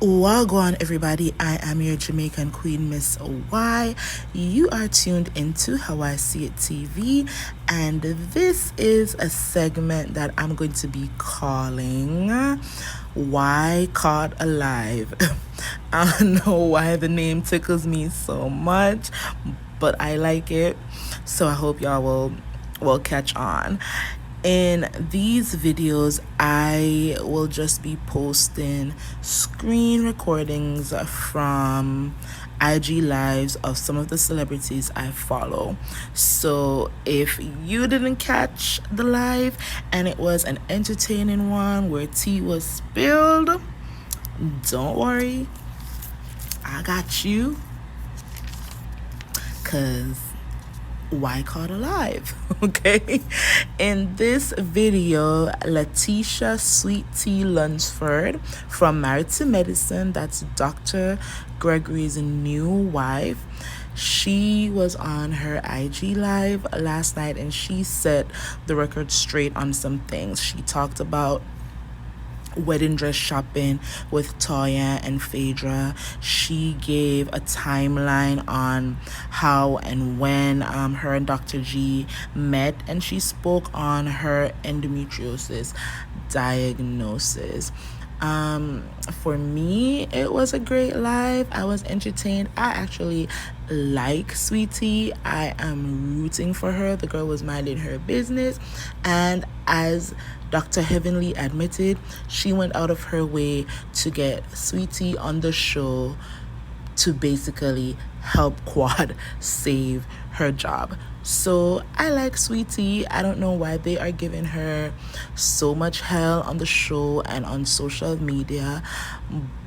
Wagwan, everybody. I am your Jamaican queen, Miss Y. You are tuned into How I See It TV, and this is a segment that I'm going to be calling Why Caught Alive. I don't know why the name tickles me so much, but I like it. So I hope y'all will catch on. In these videos, I will just be posting screen recordings from IG lives of some of the celebrities I follow. So if you didn't catch the live and it was an entertaining one where tea was spilled, don't worry, I got you. Cause why caught alive? Okay. In this video, LaTeasha SweetTea Lunceford from Married to Medicine, that's Dr. Gregory's new wife, she was on her IG live last night and she set the record straight on some things. She talked about wedding dress shopping with Toya and Phaedra. She gave a timeline on how and when her and Dr. G met, and she spoke on her endometriosis diagnosis. For me, it was a great live. I was entertained. I actually like SweetTea. I am rooting for her. The girl was minding her business, and as Dr. Heavenly admitted, she went out of her way to get SweetTea on the show to basically help Quad save her job. So I like SweetTea. I don't know why they are giving her so much hell on the show and on social media,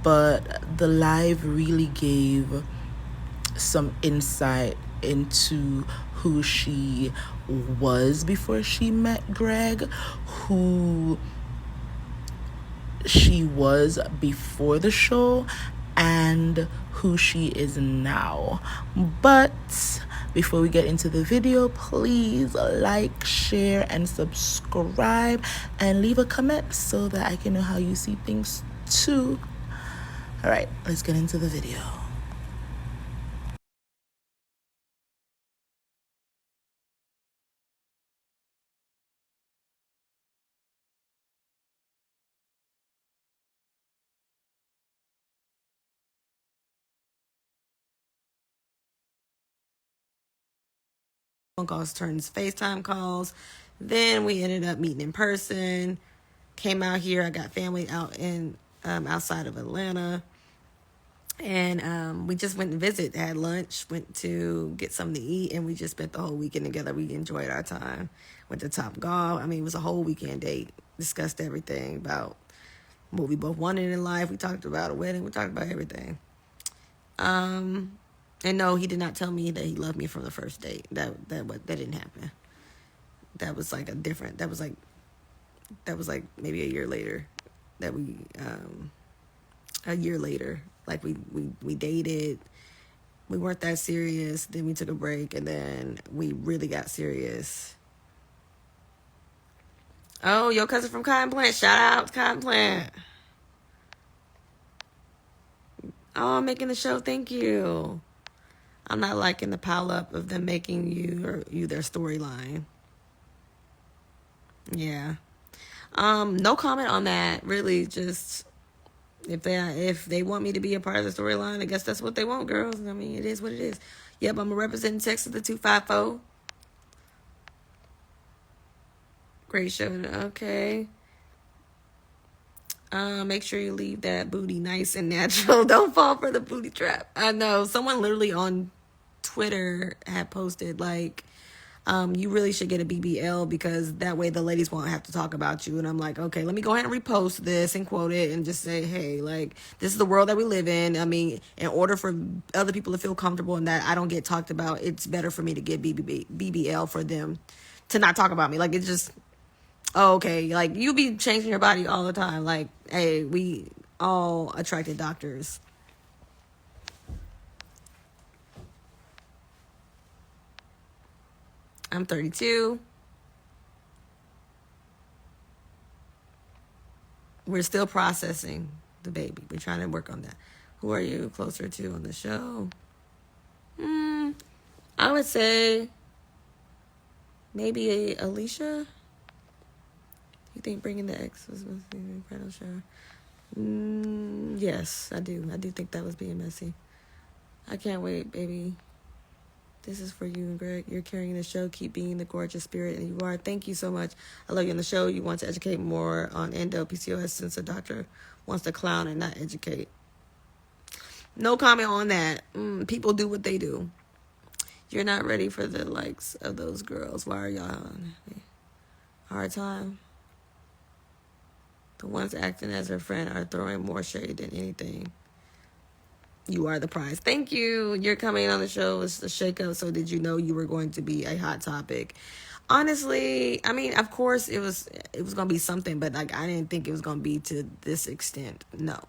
but the live really gave some insight into who she was before she met Greg, who she was before the show, and who she is now. But before we get into the video, please like, share, and subscribe, and leave a comment so that I can know how you see things too. All right, let's get into the video. Phone calls turned FaceTime calls. Then we ended up meeting in person. Came out here. I got family out in outside of Atlanta. And we just went and visit, had lunch, went to get something to eat, and we just spent the whole weekend together. We enjoyed our time. Went to Top Golf. I mean, it was a whole weekend date. Discussed everything about what we both wanted in life. We talked about a wedding. We talked about everything. And no, he did not tell me that he loved me from the first date. That didn't happen. That was like a different. That was like maybe a year later. That we a year later. Like we dated. We weren't that serious. Then we took a break, and then we really got serious. Oh, your cousin from Cotton Plant. Shout out Cotton Plant. Oh, I'm making the show. Thank you. I'm not liking the pile up of them making you their storyline. Yeah. No comment on that. Really, just if they want me to be a part of the storyline, I guess that's what they want, girls. I mean, it is what it is. Yep, I'm representing Texas the 254. Great show. Okay. Make sure you leave that booty nice and natural. Don't fall for the booty trap. I know someone literally on Twitter had posted like, you really should get a BBL because that way the ladies won't have to talk about you. And I'm like, okay, let me go ahead and repost this and quote it and just say, hey, like, this is the world that we live in. I mean, in order for other people to feel comfortable and that I don't get talked about, it's better for me to get BBL for them to not talk about me. Like, it's just, oh, okay, like, you be changing your body all the time. Like, hey, we all attracted doctors. I'm 32. We're still processing. the baby. We're trying to work on that. Who are you closer to on the show? I would say maybe Alicia. You think bringing the ex was messy in the bridal shower? Yes, I do. I do think that was being messy. I can't wait, baby. This is for you and Greg. You're carrying the show. Keep being the gorgeous spirit and you are. Thank you so much. I love you on the show. You want to educate more on endo PCOS since the doctor wants to clown and not educate. No comment on that. People do what they do. You're not ready for the likes of those girls. Why are y'all on a hard time? The ones acting as her friend are throwing more shade than anything. You are the prize. Thank you. You're coming on the show. It's the shakeup. So did you know you were going to be a hot topic? Honestly, I mean, of course it was going to be something, but like I didn't think it was going to be to this extent. No,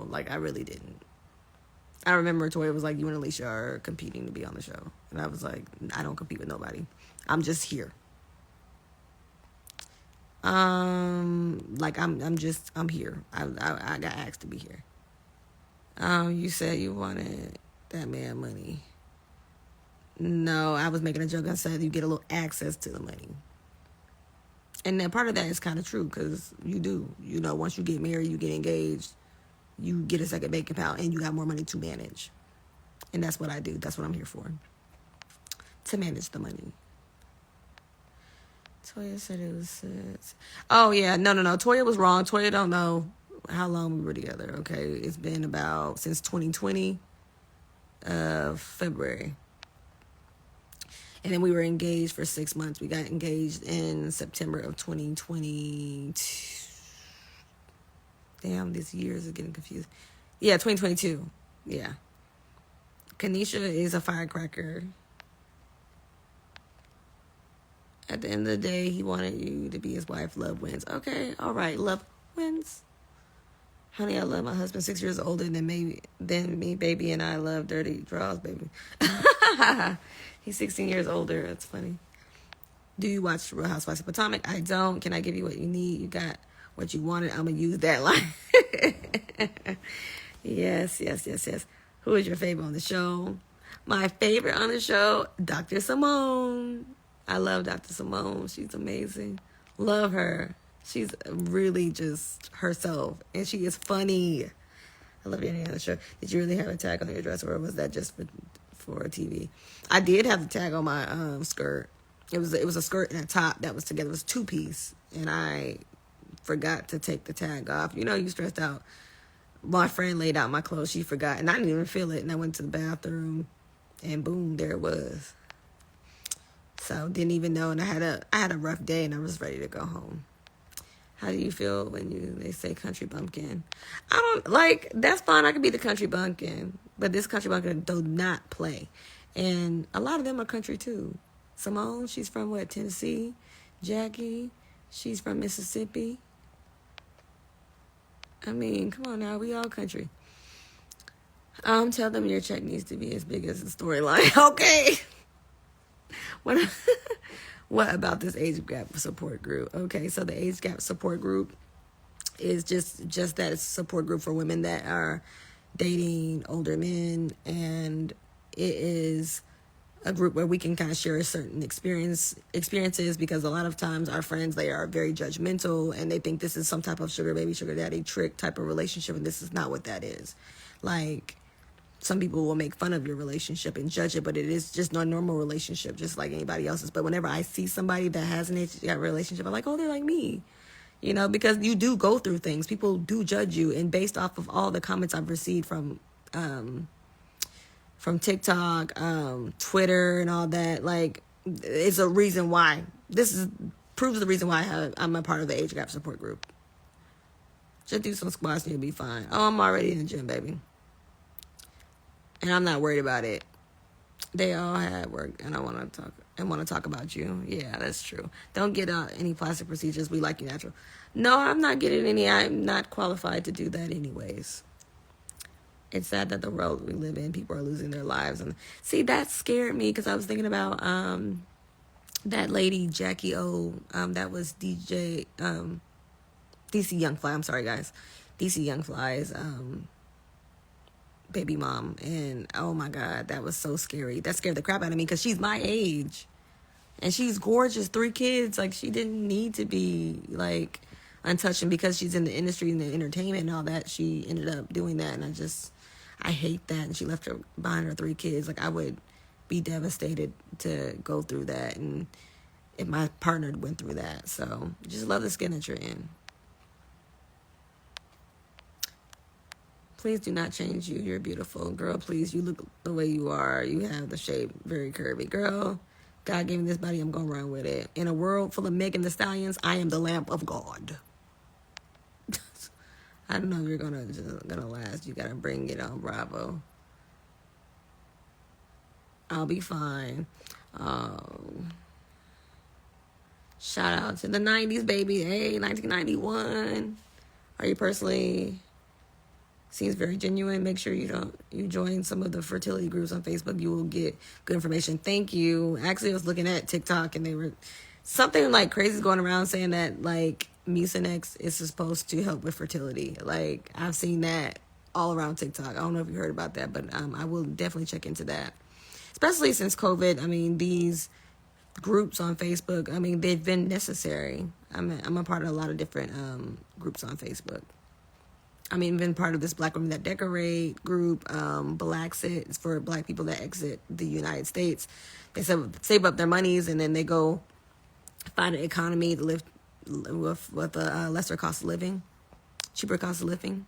like I really didn't. I remember Toya was like, you and Alicia are competing to be on the show. And I was like, I don't compete with nobody. I'm just here. Like I'm here. I got asked to be here. You said you wanted that man money. No, I was making a joke. I said you get a little access to the money. And then part of that is kind of true because you do. You know, once you get married, you get engaged, you get a second bank account, and you got more money to manage. And that's what I do. That's what I'm here for. To manage the money. Toya said it was... Oh, yeah. No. Toya was wrong. Toya don't know how long we were together, okay? It's been about since 2020, February. And then we were engaged for 6 months. We got engaged in September of 2022. Damn, these years are getting confused. Yeah, 2022. Yeah. Kanisha is a firecracker. At the end of the day, he wanted you to be his wife. Love wins. Okay, all right. Love wins. Honey, I love my husband 6 years older than me, baby, and I love dirty draws, baby. He's 16 years older. That's funny. Do you watch Real Housewives of Potomac? I don't. Can I give you what you need? You got what you wanted. I'm going to use that line. Yes. Who is your favorite on the show? My favorite on the show, Dr. Simone. I love Dr. Simone. She's amazing. Love her. She's really just herself. And she is funny. I love your name on the show. Did you really have a tag on your dress or was that just for TV? I did have the tag on my skirt. It was a skirt and a top that was together. It was 2-piece. And I forgot to take the tag off. You know, you stressed out. My friend laid out my clothes. She forgot. And I didn't even feel it. And I went to the bathroom. And boom, there it was. So didn't even know. And I had a rough day and I was ready to go home. How do you feel when they say country bumpkin? I don't like, that's fine. I could be the country bumpkin, but this country bumpkin do not play. And a lot of them are country too. Simone, she's from what, Tennessee? Jackie, she's from Mississippi. I mean, come on now, we all country. Tell them your check needs to be as big as the storyline. Okay. What about this age gap support group? Okay, so the age gap support group is just that it's a support group for women that are dating older men, and it is a group where we can kind of share certain experiences because a lot of times our friends, they are very judgmental and they think this is some type of sugar baby, sugar daddy trick type of relationship, and this is not what that is. Like, some people will make fun of your relationship and judge it, but it is just a normal relationship, just like anybody else's. But whenever I see somebody that has an age gap relationship, I'm like, oh, they're like me. You know, because you do go through things. People do judge you. And based off of all the comments I've received from TikTok, Twitter and all that, like, it's a reason why. Proves the reason why I'm a part of the age gap support group. Just do some squats and you'll be fine. Oh, I'm already in the gym, baby. And I'm not worried about it. They all had work, and I want to talk about you. Yeah, that's true. Don't get any plastic procedures. We like you natural. No, I'm not getting any. I'm not qualified to do that anyways. It's sad that the world we live in, people are losing their lives. And see, that scared me because I was thinking about that lady, Jackie O, that was DC Young Fly. I'm sorry, guys. DC Young Fly's baby mom, and oh my god, that was so scary. That scared the crap out of me because she's my age and she's gorgeous, 3 kids. Like, she didn't need to be like untouched, and because she's in the industry and the entertainment and all that, she ended up doing that, and I hate that. And she left her behind her 3 kids. Like, I would be devastated to go through that, and if my partner went through that. So just love the skin that you're in. Please do not change you. You're beautiful. Girl, please, you look the way you are. You have the shape, very curvy. Girl, God gave me this body, I'm going to run with it. In a world full of Megan Thee Stallions, I am the lamp of God. I don't know if you're gonna last. You got to bring it on, Bravo. I'll be fine. Shout out to the 90s, baby. Hey, 1991. Are you personally... Seems very genuine. Make sure you join some of the fertility groups on Facebook. You will get good information. Thank you. Actually, I was looking at TikTok and they were something like crazy going around saying that like Mucinex is supposed to help with fertility. Like, I've seen that all around TikTok. I don't know if you heard about that, but I will definitely check into that. Especially since COVID. I mean, these groups on Facebook, I mean, they've been necessary. I'm a part of a lot of different groups on Facebook. I mean, been part of this Black Women That Decorate group, Blacksit. It's for Black people that exit the United States. They save up their monies and then they go find an economy to live with a lesser cost of living, cheaper cost of living.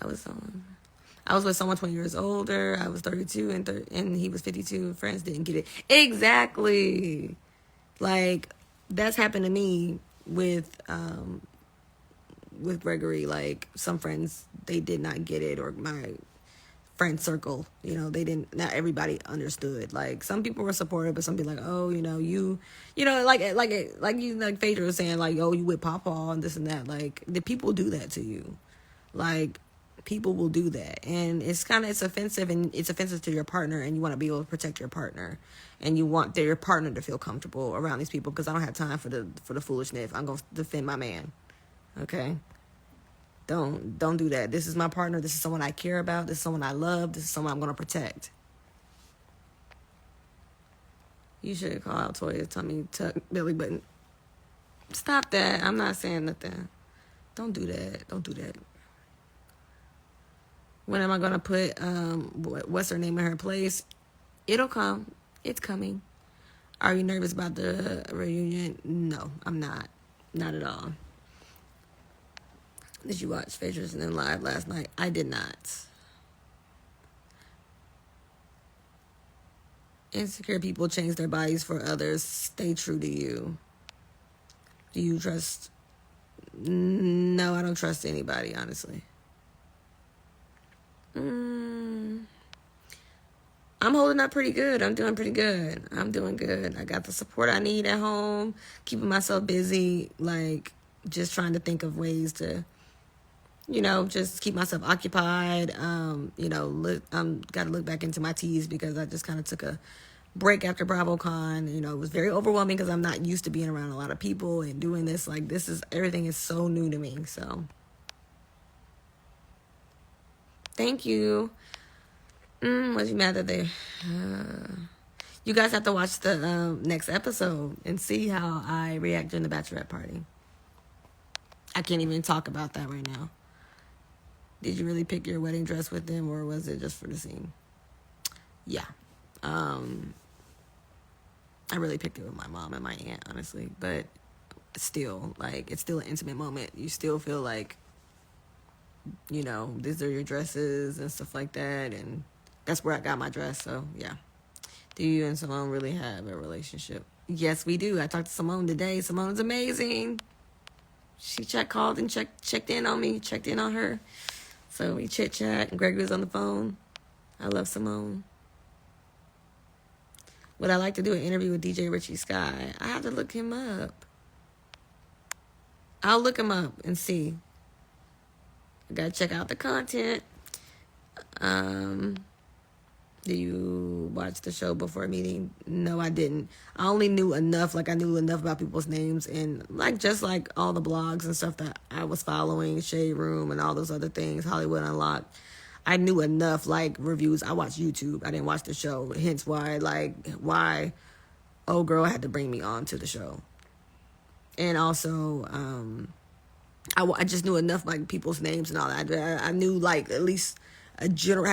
I was with someone 20 years older. I was 32 and he was 52. Friends didn't get it. Exactly. Like, that's happened to me with Gregory. Like, some friends, they did not get it, or my friend circle, not everybody understood. Like, some people were supportive, but some people like, oh, like Phaedra was saying, like, oh, you with Pawpaw and this and that. Like, the people do that to you. Like, people will do that, and it's offensive, and it's offensive to your partner, and you want to be able to protect your partner, and you want your partner to feel comfortable around these people, because I don't have time for the foolishness. I'm gonna defend my man. Okay, don't do that. This is my partner. This is someone I care about. This is someone I love. This is someone I'm gonna protect. You should call out Toya's tummy tuck belly button. Stop that. I'm not saying nothing. Don't do that. Don't do that. When am I gonna put what's her name in her place? It'll come. It's coming. Are you nervous about the reunion? No, I'm not. Not at all. Did you watch Phaedra's and then live last night? I did not. Insecure people change their bodies for others. Stay true to you. Do you trust? No, I don't trust anybody, honestly. I'm holding up pretty good. I'm doing pretty good. I'm doing good. I got the support I need at home, keeping myself busy, like just trying to think of ways to, just keep myself occupied. Got to look back into my teas because I just kind of took a break after BravoCon. It was very overwhelming because I'm not used to being around a lot of people and doing this. Like, everything is so new to me. So, thank you. Was you mad that they... you guys have to watch the next episode and see how I react during the bachelorette party. I can't even talk about that right now. Did you really pick your wedding dress with them, or was it just for the scene? Yeah. I really picked it with my mom and my aunt, honestly. But still, like, it's still an intimate moment. You still feel like, these are your dresses and stuff like that, and that's where I got my dress. So yeah. Do you and Simone really have a relationship? Yes, we do. I talked to Simone today. Simone's amazing. She called and checked in on me, checked in on her. So we chit chat, and Greg was on the phone. I love Simone. Would I like to do an interview with DJ Richie Sky? I have to look him up. I'll look him up and see. I gotta check out the content. Do you watch the show before meeting? No, I didn't. I only knew enough, like I knew enough about people's names and like just like all the blogs and stuff that I was following, Shade Room and all those other things, Hollywood Unlocked. I knew enough like reviews. I watched YouTube. I didn't watch the show. Hence why old girl had to bring me on to the show. And also, I just knew enough like people's names and all that. I knew like at least had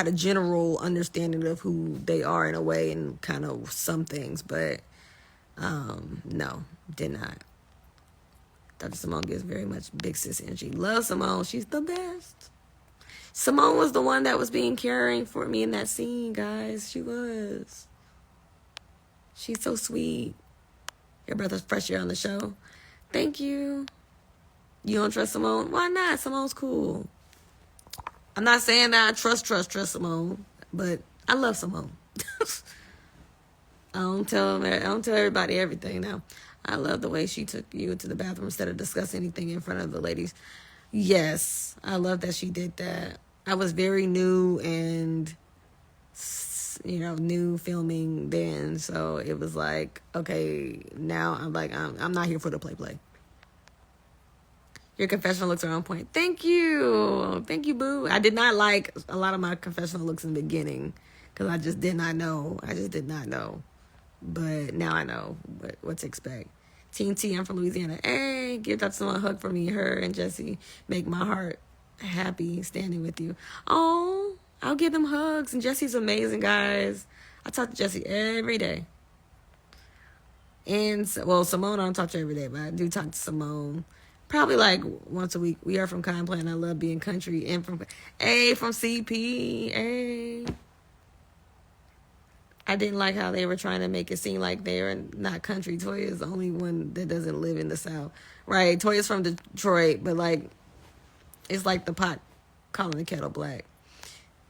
a general understanding of who they are in a way and kind of some things, but no, did not. Dr. Simone gives very much big sis energy. Love Simone. She's the best. Simone was the one that was being caring for me in that scene, guys. She was. She's so sweet. Your brother's fresh air on the show. Thank you. You don't trust Simone? Why not? Simone's cool. I'm not saying that I trust Simone, but I love Simone. I don't tell everybody everything now. I love the way she took you into the bathroom instead of discussing anything in front of the ladies. Yes, I love that she did that. I was very new and, new filming then, so it was like, okay, now I'm not here for the play. Your confessional looks are on point. Thank you, boo. I did not like a lot of my confessional looks in the beginning because I just did not know. But now I know what to expect. Teen T, I'm from Louisiana. Hey, give Dr. Simone a hug for me. Her and Jesse make my heart happy standing with you. Oh, I'll give them hugs. And Jesse's amazing, guys. I talk to Jesse every day. And, Simone, I don't talk to her every day, but I do talk to Simone probably like once a week. We are from Kind Plan. I love being country. And from CP. Hey. I didn't like how they were trying to make it seem like they're not country. Toya is the only one that doesn't live in the South. Right, Toya's from Detroit, but like, it's like the pot calling the kettle black.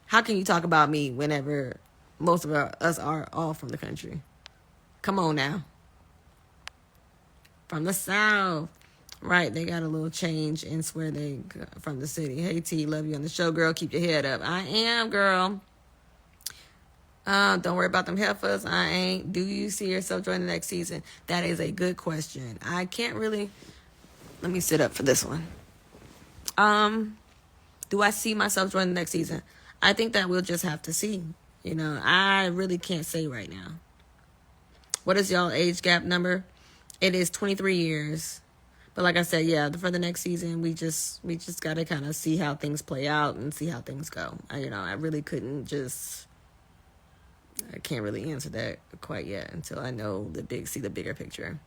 How can you talk about me whenever most of us are all from the country? Come on now. From the South. Right, they got a little change and swear they from the city. Hey, T, love you on the show, girl. Keep your head up. I am, girl. Don't worry about them heifers. I ain't. Do you see yourself joining the next season? That is a good question. I can't really. Let me sit up for this one. Do I see myself joining the next season? I think that we'll just have to see. I really can't say right now. What is y'all age gap number? It is 23 years. But like I said, yeah, for the next season, we just got to kind of see how things play out and see how things go. I really couldn't just. I can't really answer that quite yet until I know see the bigger picture.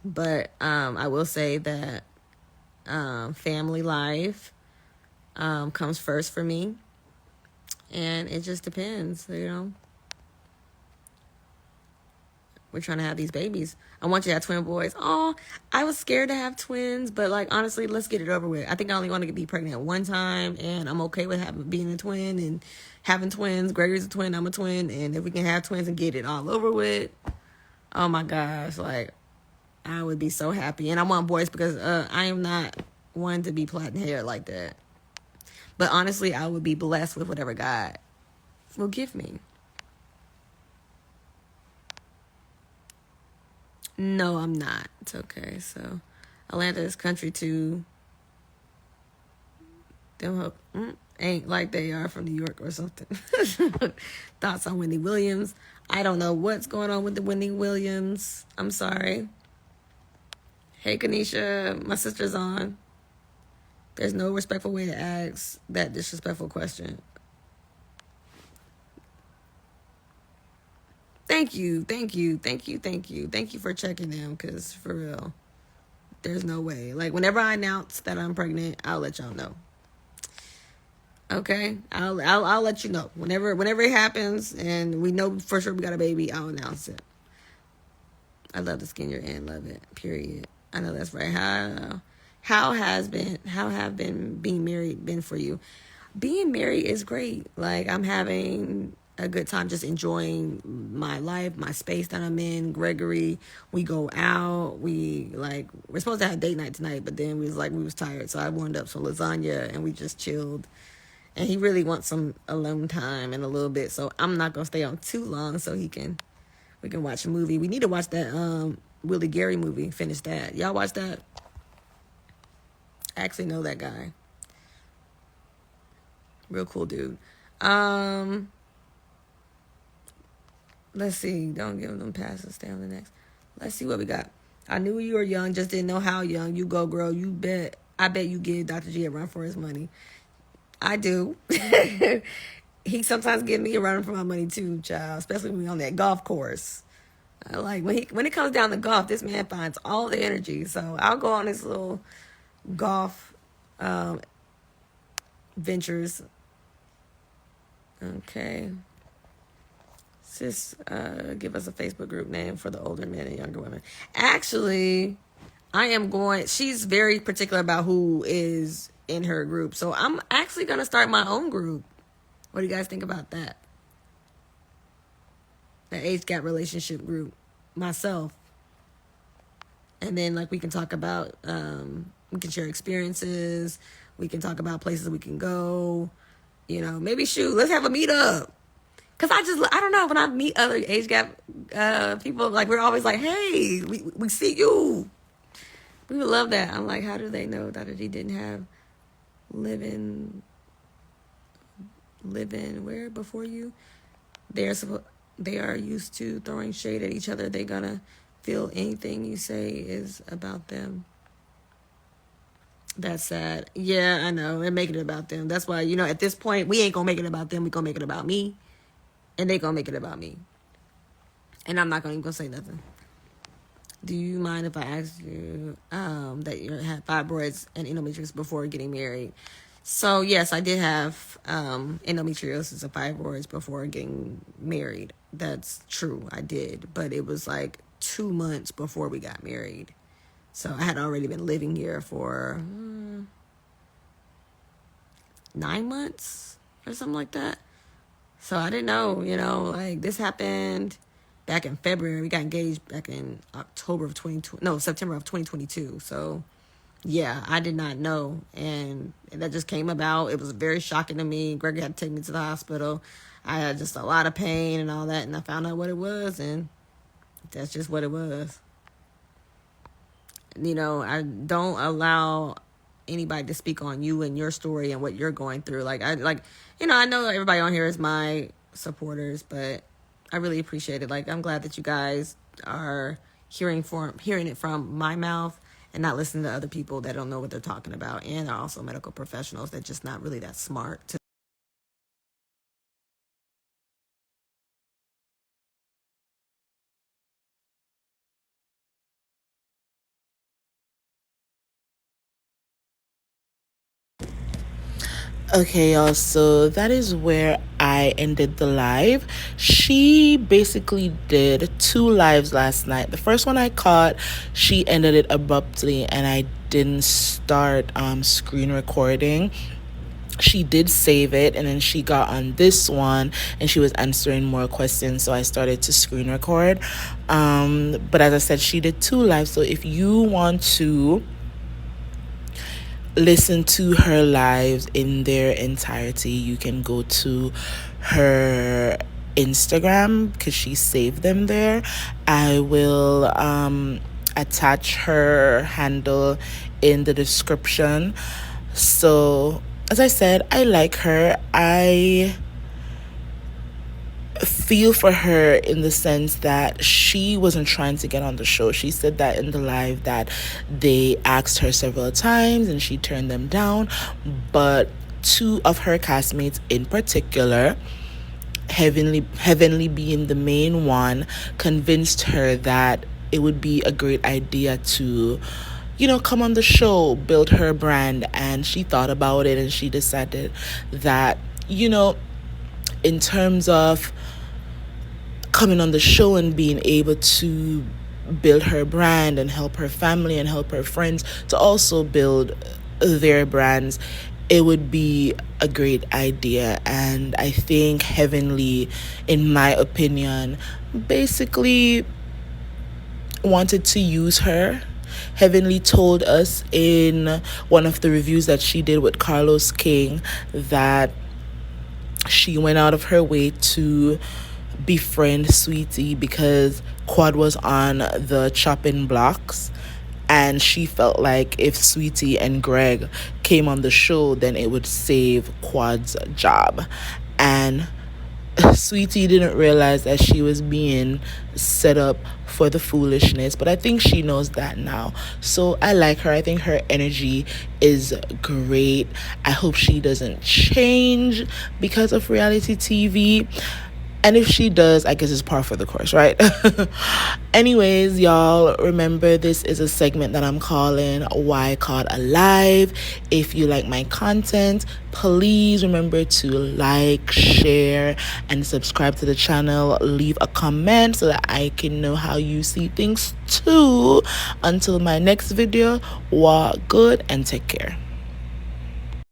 But I will say that family life comes first for me, and it just depends. We're trying to have these babies. I want you to have twin boys. Oh, I was scared to have twins, but like honestly, let's get it over with. I think I only want to be pregnant one time, and I'm okay with being a twin and having twins. Gregory's a twin, I'm a twin, and if we can have twins and get it all over with, oh my gosh, like I would be so happy. And I want boys because I am not one to be plaiting hair like that. But honestly, I would be blessed with whatever God will give me. No, I'm not. It's okay. So, Atlanta is country too. Them ain't like they are from New York or something. Thoughts on Wendy Williams? I don't know what's going on with the Wendy Williams. I'm sorry. Hey, Kanisha, my sister's on. There's no respectful way to ask that disrespectful question. Thank you for checking them, because for real, there's no way. Like, whenever I announce that I'm pregnant, I'll let y'all know. Okay, I'll let you know whenever it happens, and we know for sure we got a baby. I'll announce it. I love the skin you're in, love it. Period. I know that's right. How have being married been for you? Being married is great. Like, I'm having a good time, just enjoying my life, my space that I'm in. Gregory, we go out. We're supposed to have date night tonight, but then we was tired, so I warmed up some lasagna and we just chilled And he really wants some alone time in a little bit, so I'm not gonna stay on too long so we can watch a movie. We need to watch that Willie Gary movie. Finish that. Y'all watch that? I actually know that guy. Real cool dude. Let's see. Don't give them passes. Stay on the next. Let's see what we got. I knew you were young, just didn't know how young. You go, girl. I bet you give Dr. G a run for his money. I do. He sometimes give me a run for my money too, child. Especially when we on that golf course. I like when it comes down to golf, this man finds all the energy. So I'll go on this little golf ventures. Okay. Just give us a Facebook group name for the older men and younger women. Actually, she's very particular about who is in her group. So I'm actually going to start my own group. What do you guys think about that? The age gap relationship group. Myself. And then like we can talk about, we can share experiences. We can talk about places we can go. You know, maybe let's have a meetup. Cause I don't know, when I meet other age gap people, like we're always like, hey, we see you. We would love that. I'm like, how do they know Dr. G didn't have living where before you? They are used to throwing shade at each other. They're gonna feel anything you say is about them. That's sad. Yeah, I know. They're making it about them. That's why, at this point, we ain't gonna make it about them. We gonna make it about me. And they gonna make it about me. And I'm not gonna even go say nothing. Do you mind if I ask you that you had fibroids and endometriosis before getting married? So yes, I did have endometriosis and fibroids before getting married. That's true, I did. But it was like 2 months before we got married. So I had already been living here for 9 months or something like that. So I didn't know, like this happened back in February. We got engaged back in September of 2022. So yeah, I did not know. And that just came about. It was very shocking to me. Gregory had to take me to the hospital. I had just a lot of pain and all that. And I found out what it was. And that's just what it was. I don't allow anybody to speak on you and your story and what you're going through. I know everybody on here is my supporters, but I really appreciate it. I'm glad that you guys are hearing it from my mouth and not listening to other people that don't know what they're talking about, and are also medical professionals that just not really that smart to. Okay, y'all, so that is where I ended the live. She basically did 2 lives last night. The first one I caught, she ended it abruptly, and I didn't start screen recording. She did save it, and then she got on this one and she was answering more questions, so I started to screen record. But as I said, she did 2 lives, so if you want to listen to her lives in their entirety, you can go to her Instagram because she saved them there. I will attach her handle in the description. So as I said, I like her. I feel for her in the sense that she wasn't trying to get on the show. She said that in the live that they asked her several times and she turned them down, but 2 of her castmates in particular, Heavenly being the main one, convinced her that it would be a great idea to come on the show, build her brand. And she thought about it and she decided that in terms of coming on the show and being able to build her brand and help her family and help her friends to also build their brands, it would be a great idea. And I think Heavenly, in my opinion, basically wanted to use her. Heavenly told us in one of the reviews that she did with Carlos King that she went out of her way to befriend SweetTea because Quad was on the chopping blocks, and she felt like if SweetTea and Greg came on the show, then it would save Quad's job. And SweetTea didn't realize that she was being set up for the foolishness, but I think she knows that now. So I like her. I think her energy is great. I hope she doesn't change because of reality TV. And if she does, I guess it's par for the course, right? Anyways, y'all, remember this is a segment that I'm calling Why Caught Alive. If you like my content, please remember to like, share, and subscribe to the channel. Leave a comment so that I can know how you see things too. Until my next video, walk good and take care.